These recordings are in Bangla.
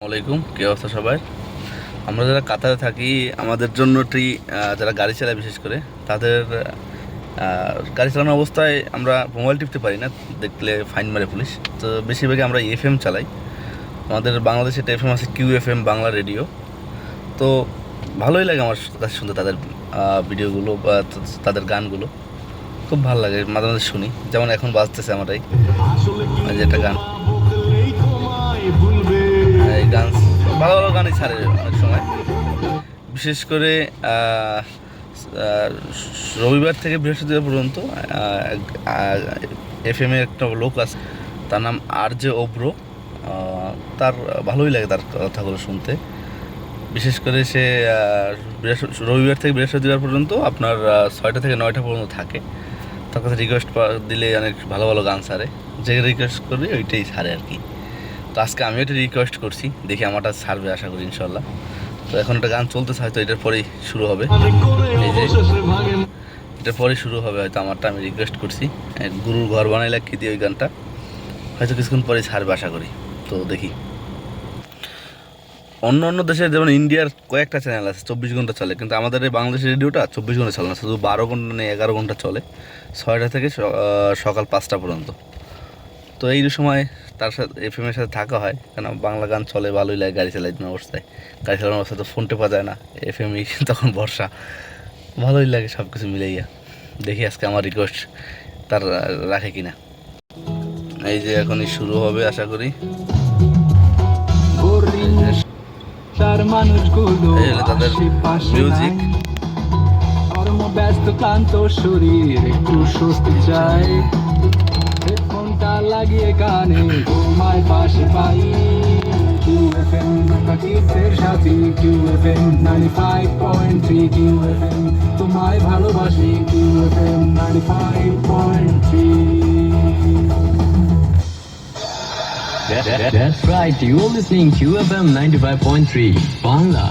আসসালামাইকুম, কী অবস্থা সবাই? আমরা যারা কাতারে থাকি আমাদের জন্য যারা গাড়ি চালায় বিশেষ করে তাদের গাড়ি চালানোর অবস্থায় আমরা মোবাইল টিপতে পারি না, দেখলে ফাইন মারে পুলিশ। তো বেশিরভাগই আমরা এফএম চালাই। আমাদের বাংলাদেশে একটা এফএম আছে, QFM বাংলা রেডিও। তো ভালোই লাগে আমার কাছে শুনতে তাদের ভিডিওগুলো বা তাদের গানগুলো খুব ভালো লাগে, মাঝে মাঝে শুনি। যেমন এখন বাজতেছে আমার এই যে একটা গান, এই গান ভালো ভালো গানই ছাড়ে অনেক সময়। বিশেষ করে রবিবার থেকে বৃহস্পতিবার পর্যন্ত FM এর একটা লোক আছে, তার নাম RJ অব্র। তার ভালোই লাগে তার কথাগুলো শুনতে। বিশেষ করে সে রবিবার থেকে বৃহস্পতিবার পর্যন্ত আপনার 6টা থেকে 9টা পর্যন্ত থাকে। তার কাছে রিকোয়েস্ট দিলে অনেক ভালো ভালো গান ছাড়ে, যে রিকোয়েস্ট করবে ওইটাই ছাড়ে আর কি। তো আজকে আমিও একটা রিকোয়েস্ট করছি, দেখি আমারটা ছাড়বে, আশা করি ইনশাল্লাহ। তো এখন একটা গান চলতেছে, হয়তো এটার পরেই শুরু হবে, এই যে এটার পরেই শুরু হবে হয়তো আমারটা। আমি রিকোয়েস্ট করছি, গুরুর ঘর বানাইলা কি দিয়ে ওই গানটা হয়তো কিছুক্ষণ পরেই ছাড়বে আশা করি। তো দেখি। অন্য অন্য দেশে যেমন ইন্ডিয়ার কয়েকটা চ্যানেল আছে 24 ঘন্টা চলে, কিন্তু আমাদের এই বাংলাদেশের রেডিওটা 24 ঘন্টা চলে না, শুধু 12 ঘন্টা নেই 11 ঘন্টা চলে, 6টা থেকে সকাল 5টা পর্যন্ত। তো এই সময় তার সাথে FM এর সাথে থাকা হয়, কেন বাংলা গান চলে, ভালোই লাগে গাড়ি চালানো অবস্থায়। গাড়ি চালানোর অবস্থায় তো ফোন টেপা যায় না, FM তখন ভরসা, ভালোই লাগে সব কিছু মিলাইয়া। দেখি আজকে আমার রিকোয়েস্ট তার রাখে কিনা। এই যে এখনই শুরু হবে আশা করি। এই হলো তাদের মিউজিক। ব্যস্ত ক্লান্ত শরীর একটু স্বস্তি চাই, হেডফোনটা লাগিয়ে কানে তোমায় পাশে পাই। QFM কিডসের সাথী, QFM 95.3, QFM তোমায় ভালোবাসি, QFM 95.3. That's right, you're listening to QFM 95.3 Bangla.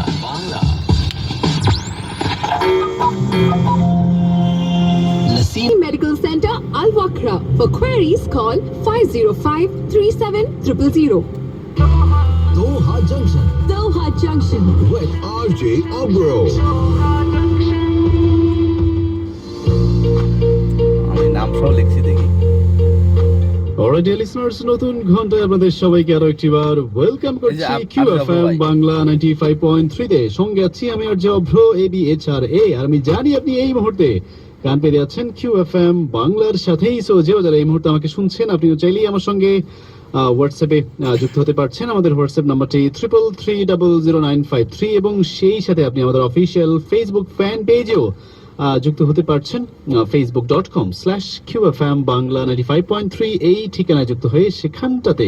Naseem Medical Center, Al Wakra. For queries, call 505-3700. Doha Junction with RJ Obro. আমি নাম সহ লিখছি, দেখি। অলরাইট ডিয়ার লিসনার্স, নতুন ঘন্টায় আপনাদের সবাইকে আরো একটিবার ওয়েলকাম করছি QFM বাংলা 95.3 তে। সঙ্গে আছি আমি আরজে অভ্র, ABHRA। আর আমি জানি আপনি এই মুহূর্তে কান পেতে আছেন QFM বাংলার সাথেই। সো যারা এই মুহূর্তে আমাকে শুনছেন, আপনিও চাইলেই আমার সঙ্গে হোয়াটসঅ্যাপে যুক্ত হতে পারছেন। আমাদের হোয়াটসঅ্যাপ নাম্বারটি 3330953, এবং সেই সাথে আপনি আমাদের অফিসিয়াল ফেসবুক ফ্যান পেজেও যুক্ত হতে পারছেন, facebook.com/QFM বাংলা 95.3 এই ঠিকানায় যুক্ত হয়ে সেখানটাতে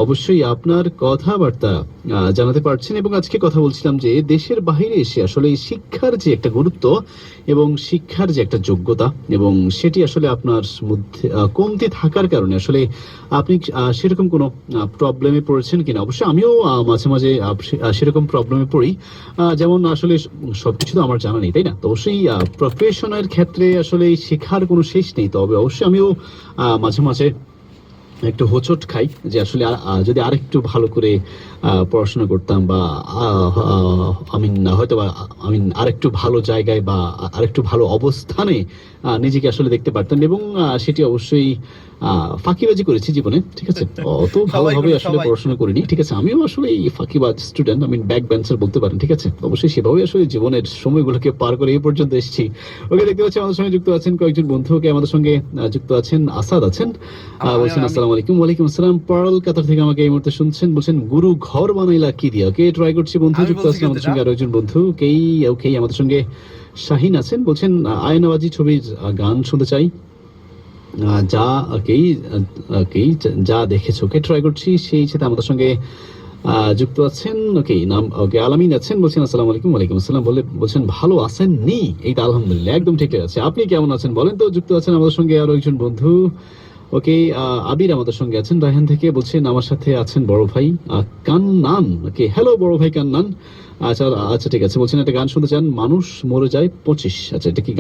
অবশ্যই আপনার কথাবার্তা জানাতে পারছেন। এবং আজকে কথা বলছিলাম যে দেশের বাইরে এসে আসলে শিক্ষার যে একটা গুরুত্ব এবং শিক্ষার যে একটা যোগ্যতা, এবং সেটি আসলে আপনার মধ্যে কমতি থাকার কারণে আসলে আপনি সেরকম কোনো প্রবলেমে পড়েছেন কিনা। অবশ্যই আমিও মাঝে মাঝে সেরকম প্রবলেমে পড়ি। যেমন আসলে সবকিছু তো আমার জানা নেই, তাই না? তো অবশ্যই প্রফেশনের ক্ষেত্রে আসলে শেখার কোনো শেষ নেই। তবে অবশ্যই আমিও মাঝে মাঝে একটু হোঁচট খাই যে আসলে যদি আরেকটু ভালো করে পড়াশোনা করতাম, বা আরেকটু ভালো জায়গায় বা আরেকটু ভালো অবস্থানে নিজেকে আসলে দেখতে পারতাম। এবং সেটি অবশ্যই ফাঁকিবাজি করেছি জীবনে, ঠিক আছে? অত ভালোভাবে আসলে পড়াশোনা করিনি, ঠিক আছে? আমিও আসলে এই ফাঁকিবাজ স্টুডেন্ট, ব্যাক বেঞ্চার বলতে পারেন, ঠিক আছে? অবশ্যই সেভাবে আসলে জীবনের সময়গুলোকে পার করে এই পর্যন্ত এসেছি। ওকে, দেখতে পাচ্ছি আমাদের সঙ্গে যুক্ত আছেন কয়েকজন বন্ধু। ওকে, আমাদের সঙ্গে যুক্ত আছেন আসাদ আছেন, বলছেন আসসালামু আলাইকুম। ওয়ালাইকুম আসসালাম। পারল কাতার থেকে আমাকে এই মুহূর্তে শুনছেন, বলছেন গুরু ঘর বানাইলা কি দিয়া। ওকে, ট্রাই করছি বন্ধু। যুক্ত আছেন আমাদের সঙ্গে আরো একজন বন্ধু। ওকে, আমাদের সঙ্গে শাহিন আছেন, বলছেন আয়নাবাজি ছবির গান শুনতে চাই, যা দেখেছো। ওকে, ট্রাই করছি। সেই সাথে আমাদের সঙ্গে যুক্ত আছেন আলামিন আছেন, বলছেন আসসালামু আলাইকুম। ওয়ালাইকুম আসসালাম। বলছেন ভালো আছেন নি? এই তো আলহামদুলিল্লাহ, একদম ঠিক আছে। আপনি কেমন আছেন বলেন তো? যুক্ত আছেন আমাদের সঙ্গে আরো একজন বন্ধু। ওকে, আবির আমাদের সঙ্গে আছেন রায়হান থেকে, বলছেন আমার সাথে আছেন বড় ভাই কান্নান। ওকে, হ্যালো বড় ভাই কান্নান। আচ্ছা ঠিক আছে। বলছেন একটা গান শুনতে চান, মানুষ মরে যায় 25। আচ্ছা, এটা কি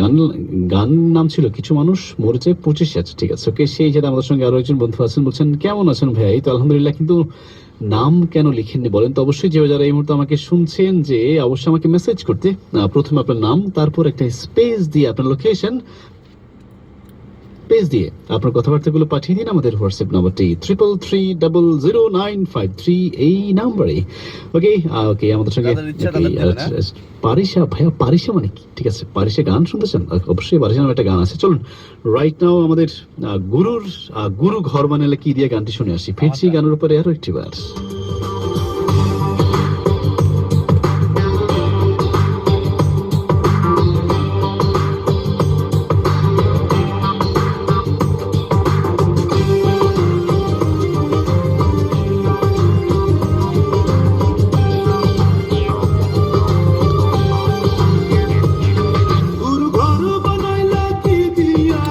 গান নাম ছিল? কিছু মানুষ মরে যায় 25। আচ্ছা ঠিক আছে। ওকে, সেই সাথে আমাদের সঙ্গে আরো একজন বন্ধু আছেন, বলছেন কেমন আছেন ভাই? এই তো আলহামদুলিল্লাহ, কিন্তু নাম কেন লিখেননি বলেন তো? অবশ্যই যে যারা এই মুহূর্তে আমাকে শুনছেন যে অবশ্যই আমাকে মেসেজ করতে, প্রথমে আপনার নাম, তারপর একটা স্পেস দিয়ে আপনার লোকেশন, স্পেস দিয়ে আপনার কথাবার্তাগুলো পাঠিয়ে দিন আমাদের হোয়াটসঅ্যাপ নাম্বারটি 33300953 এই নাম্বারে। ওকে ওকে, আমাদের সঙ্গে যাদের ইচ্ছা তাদের দেবেন, হ্যাঁ? পারিসা ভাইয়া, পারিসা মানে কি? ঠিক আছে, পারিসা গান শুনতে চান? অবশ্যই পারিসা নামে একটা গান আছে, চলুন রাইট নাও আমাদের গুরু ঘর বানালে কি দিয়ে গানটি শুনে আসি। ফিরছি গানের উপরে আরো একটি বার। গুরু ঘর বানাইলা কি দিয়া,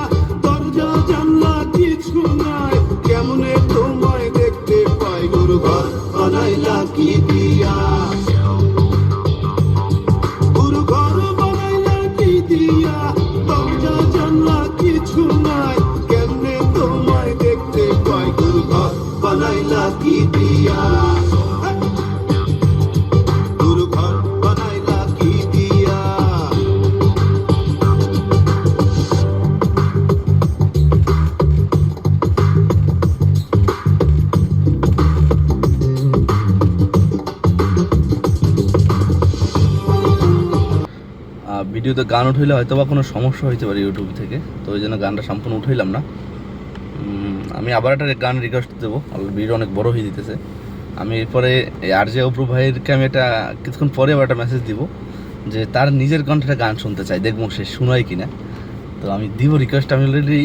দরজা জানলা কিছু নাই, কেমনে তোমায় দেখতে পাই? গুরু ঘর বানাইলা কি দিয়া, গুরু ঘর বানাইলা কি দিয়া, দরজা জানলা কিছু নাই, কেমনে তোমায় দেখতে পাই? গুরু ঘর বানাইলা কি দিয়া, গুরু ঘর বানাইলা কি দিয়া। ভিডিওতে গান উঠাইলে হয়তো বা কোনো সমস্যা হইতে পারে ইউটিউব থেকে, তো ওই জন্য গানটা সম্পূর্ণ উঠাইলাম না। আমি আবার একটা গান রিকোয়েস্ট দেবো, ভিডিও অনেক বড় হয়ে দিতেছে। আমি এরপরে আরজে অব্রু ভাইয়েরকে আমি একটা কিছুক্ষণ পরে আবার একটা মেসেজ দিব যে তার নিজের কণ্ঠে গান শুনতে চাই, দেখবো সে শোনায় কিনা। তো আমি দিব রিকোয়েস্ট, আমি অলরেডি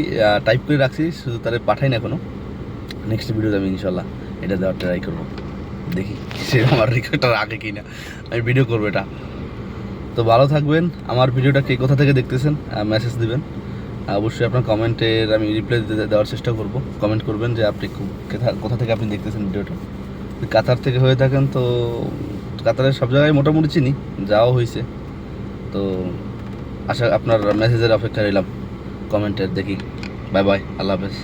টাইপ করে রাখছি, শুধু তারা পাঠাই না এখনো। নেক্সট ভিডিওতে আমি ইনশাল্লাহ এটা দেওয়ার ট্রাই করবো, দেখি সে আমার রিকোয়েস্টটা রাখে কিনা, আমি ভিডিও করবো এটা। তো ভালো থাকবেন। আমার ভিডিওটা কে কোথা থেকে দেখতেছেন মেসেজ দিবেন, অবশ্যই আপনার কমেন্টের আমি রিপ্লাই দেওয়ার চেষ্টা করব। কমেন্ট করবেন যে আপনি কোথা থেকে আপনি দেখতেছেন ভিডিওটা। যদি কাতার থেকে হয়ে থাকেন তো কাতারের সব জায়গায় মোটামুটি চিনি, যাওয়া হয়েছে। তো আশা আপনার মেসেজের অপেক্ষা রইলাম কমেন্টের। দেখি, বাই বাই, আল্লাহ হাফেজ।